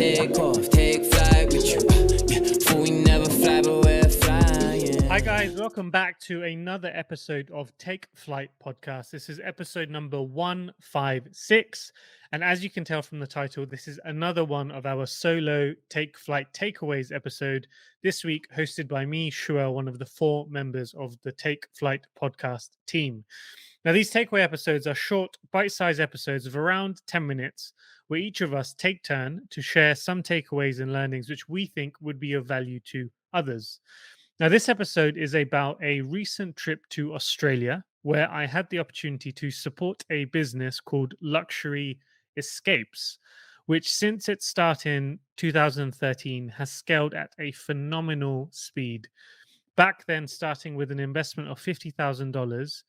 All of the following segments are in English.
take off, take flight with you. For we never fly, but we're flying. Hi guys, welcome back to another episode of Take Flight Podcast. This is episode number 156. And as you can tell from the title, this is another one of our solo Take Flight Takeaways episode. This week, hosted by me, Shuwel, one of the 4 members of the Take Flight Podcast team. Now, these takeaway episodes are short, bite-sized episodes of around 10 minutes, where each of us take turn to share some takeaways and learnings which we think would be of value to others. Now, this episode is about a recent trip to Australia, where I had the opportunity to support a business called ᴠɪᴇᴡs, which since its start in 2013 has scaled at a phenomenal speed. Back then, starting with an investment of $50,000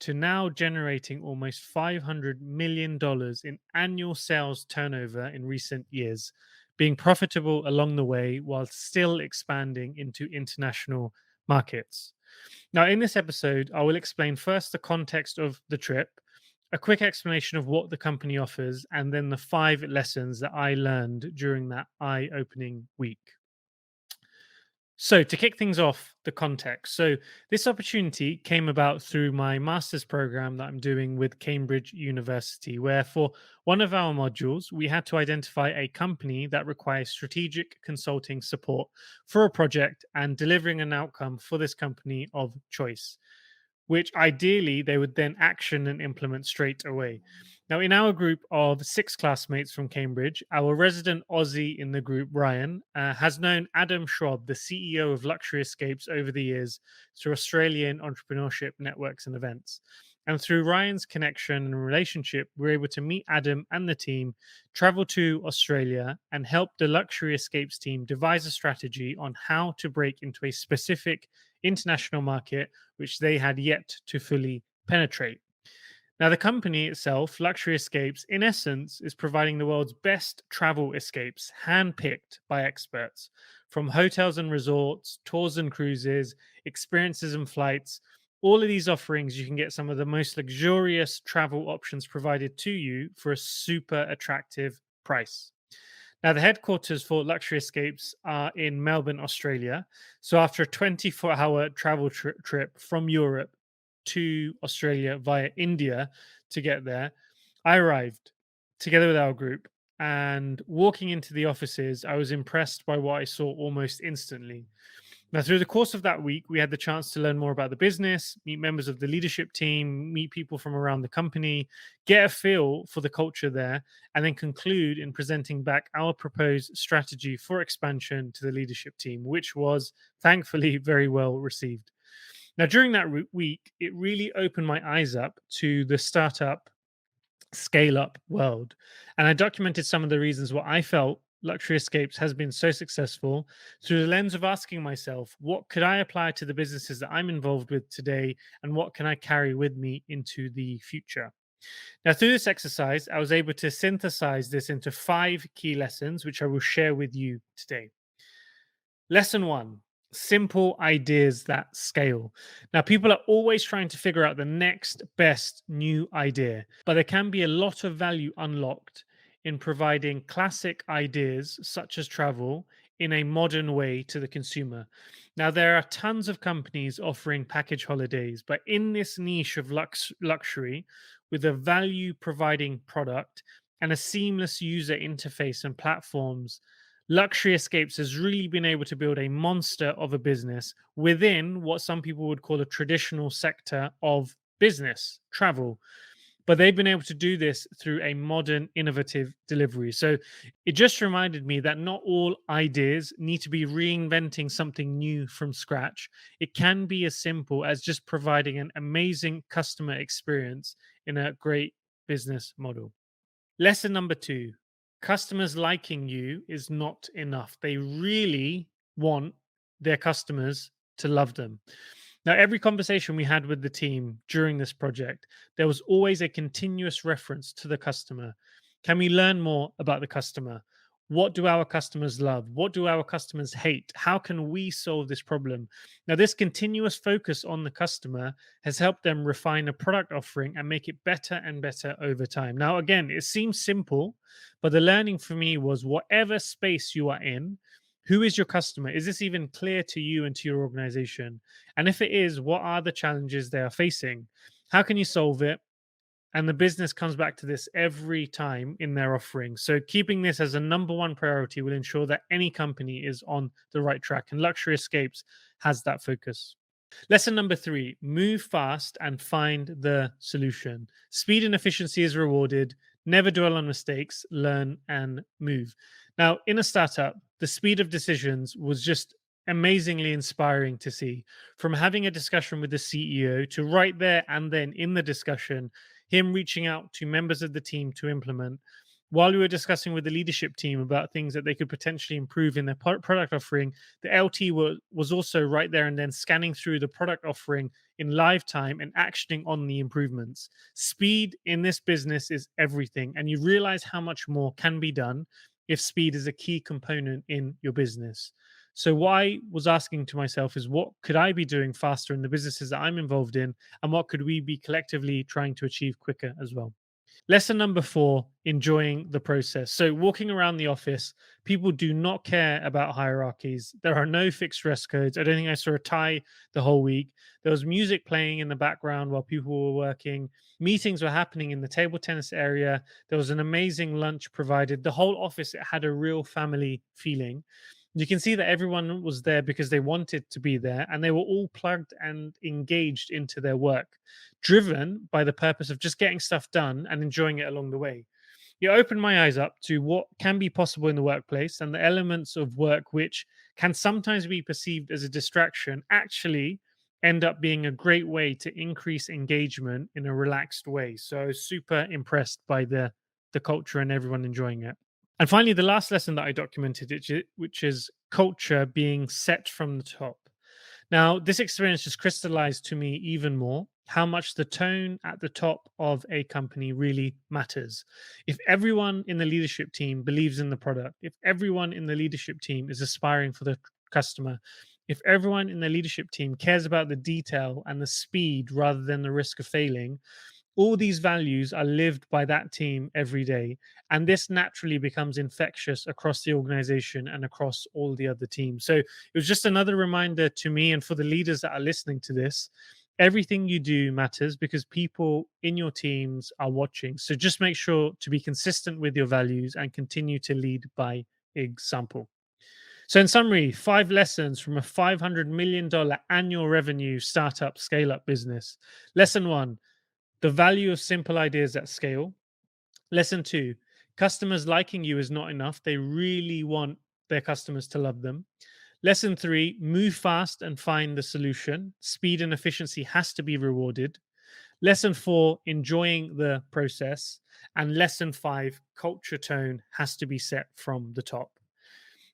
to now generating almost $500 million in annual sales turnover in recent years, being profitable along the way while still expanding into international markets. Now, in this episode, I will explain first the context of the trip, a quick explanation of what the company offers, and then the 5 lessons that I learned during that eye-opening week. So, to kick things off, the context. So, this opportunity came about through my master's program that I'm doing with Cambridge University, where for one of our modules, we had to identify a company that requires strategic consulting support for a project and delivering an outcome for this company of choice, which ideally they would then action and implement straight away. Now, in our group of 6 classmates from Cambridge, our resident Aussie in the group, Ryan, has known Adam Schwab, the CEO of Luxury Escapes, over the years through Australian entrepreneurship networks and events. And through Ryan's connection and relationship, we were able to meet Adam and the team, travel to Australia, and help the Luxury Escapes team devise a strategy on how to break into a specific international market which they had yet to fully penetrate. Now, the company itself, Luxury Escapes, in essence, is providing the world's best travel escapes, handpicked by experts, from hotels and resorts, tours and cruises, experiences and flights. All of these offerings, you can get some of the most luxurious travel options provided to you for a super attractive price. Now, the headquarters for Luxury Escapes are in Melbourne, Australia. So, after a 24-hour travel trip from Europe to Australia via India to get there, I arrived together with our group. And walking into the offices, I was impressed by what I saw almost instantly. Now, through the course of that week, we had the chance to learn more about the business, meet members of the leadership team, meet people from around the company, get a feel for the culture there, and then conclude in presenting back our proposed strategy for expansion to the leadership team, which was thankfully very well received. Now, during that week, it really opened my eyes up to the startup scale up world. And I documented some of the reasons why I felt Luxury Escapes has been so successful through the lens of asking myself, what could I apply to the businesses that I'm involved with today? And what can I carry with me into the future? Now, through this exercise, I was able to synthesize this into 5 key lessons, which I will share with you today. Lesson 1. Simple ideas that scale. Now, people are always trying to figure out the next best new idea, but there can be a lot of value unlocked in providing classic ideas such as travel in a modern way to the consumer. Now, there are tons of companies offering package holidays, but in this niche of luxury, with a value providing product and a seamless user interface and platforms, Luxury Escapes has really been able to build a monster of a business within what some people would call a traditional sector of business, travel. But they've been able to do this through a modern, innovative delivery. So it just reminded me that not all ideas need to be reinventing something new from scratch. It can be as simple as just providing an amazing customer experience in a great business model. Lesson number 2. Customers liking you is not enough. They really want their customers to love them. Now, every conversation we had with the team during this project, there was always a continuous reference to the customer. Can we learn more about the customer? What do our customers love? What do our customers hate? How can we solve this problem? Now, this continuous focus on the customer has helped them refine a product offering and make it better and better over time. Now, again, it seems simple, but the learning for me was whatever space you are in, who is your customer? Is this even clear to you and to your organization? And if it is, what are the challenges they are facing? How can you solve it? And the business comes back to this every time in their offering. So keeping this as a number one priority will ensure that any company is on the right track. And Luxury Escapes has that focus. Lesson number 3, move fast and find the solution. Speed and efficiency is rewarded. Never dwell on mistakes, learn and move. Now, in a startup, the speed of decisions was just amazingly inspiring to see. From having a discussion with the CEO to right there and then in the discussion, him reaching out to members of the team to implement. While we were discussing with the leadership team about things that they could potentially improve in their product offering, the LT was also right there and then scanning through the product offering in live time and actioning on the improvements. Speed in this business is everything, and you realize how much more can be done if speed is a key component in your business. So, what I was asking to myself is what could I be doing faster in the businesses that I'm involved in, and what could we be collectively trying to achieve quicker as well? Lesson number 4, enjoying the process. So, walking around the office, people do not care about hierarchies. There are no fixed dress codes. I don't think I saw a tie the whole week. There was music playing in the background while people were working. Meetings were happening in the table tennis area. There was an amazing lunch provided. The whole office, it had a real family feeling. You can see that everyone was there because they wanted to be there and they were all plugged and engaged into their work, driven by the purpose of just getting stuff done and enjoying it along the way. It opened my eyes up to what can be possible in the workplace and the elements of work which can sometimes be perceived as a distraction actually end up being a great way to increase engagement in a relaxed way. So I was super impressed by the culture and everyone enjoying it. And finally, the last lesson that I documented, which is culture being set from the top. Now, this experience just crystallized to me even more how much the tone at the top of a company really matters. If everyone in the leadership team believes in the product, if everyone in the leadership team is aspiring for the customer, if everyone in the leadership team cares about the detail and the speed rather than the risk of failing, all these values are lived by that team every day. And this naturally becomes infectious across the organization and across all the other teams. So it was just another reminder to me and for the leaders that are listening to this. Everything you do matters because people in your teams are watching. So just make sure to be consistent with your values and continue to lead by example. So, in summary, 5 lessons from a $500 million annual revenue startup scale up business. Lesson 1, the value of simple ideas at scale. Lesson 2, customers liking you is not enough. They really want their customers to love them. Lesson 3, move fast and find the solution. Speed and efficiency has to be rewarded. Lesson 4, enjoying the process. And lesson 5, culture tone has to be set from the top.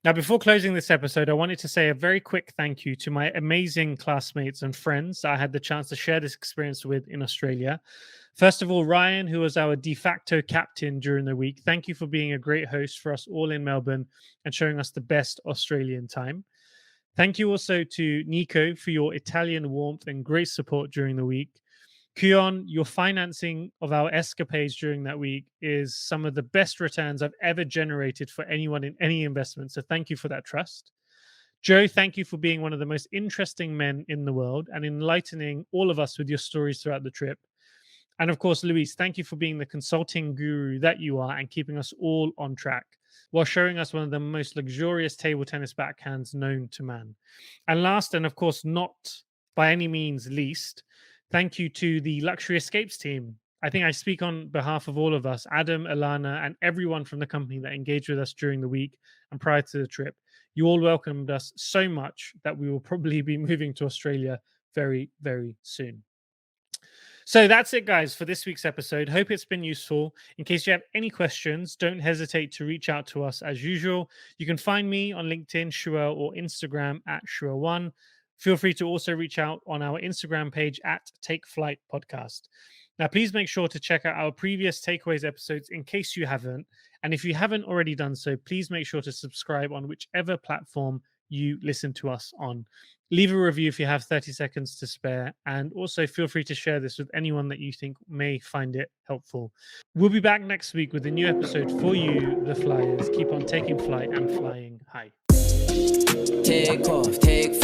Now, before closing this episode, I wanted to say a very quick thank you to my amazing classmates and friends that I had the chance to share this experience with in Australia. First of all, Ryan, who was our de facto captain during the week, thank you for being a great host for us all in Melbourne and showing us the best Australian time. Thank you also to Nico for your Italian warmth and great support during the week. Kuon, your financing of our escapades during that week is some of the best returns I've ever generated for anyone in any investment. So thank you for that trust. Joe, thank you for being one of the most interesting men in the world and enlightening all of us with your stories throughout the trip. And of course, Luis, thank you for being the consulting guru that you are and keeping us all on track while showing us one of the most luxurious table tennis backhands known to man. And last, and of course, not by any means least, thank you to the Luxury Escapes team. I think I speak on behalf of all of us, Adam, Alana, and everyone from the company that engaged with us during the week and prior to the trip. You all welcomed us so much that we will probably be moving to Australia very, very soon. So that's it, guys, for this week's episode. Hope it's been useful. In case you have any questions, don't hesitate to reach out to us as usual. You can find me on LinkedIn, Shuwel, or Instagram at Shuwel1. Feel free to also reach out on our Instagram page at Take Flight Podcast. Now, please make sure to check out our previous takeaways episodes in case you haven't. And if you haven't already done so, please make sure to subscribe on whichever platform you listen to us on. Leave a review if you have 30 seconds to spare. And also feel free to share this with anyone that you think may find it helpful. We'll be back next week with a new episode for you, the flyers. Keep on taking flight and flying high. Take off, take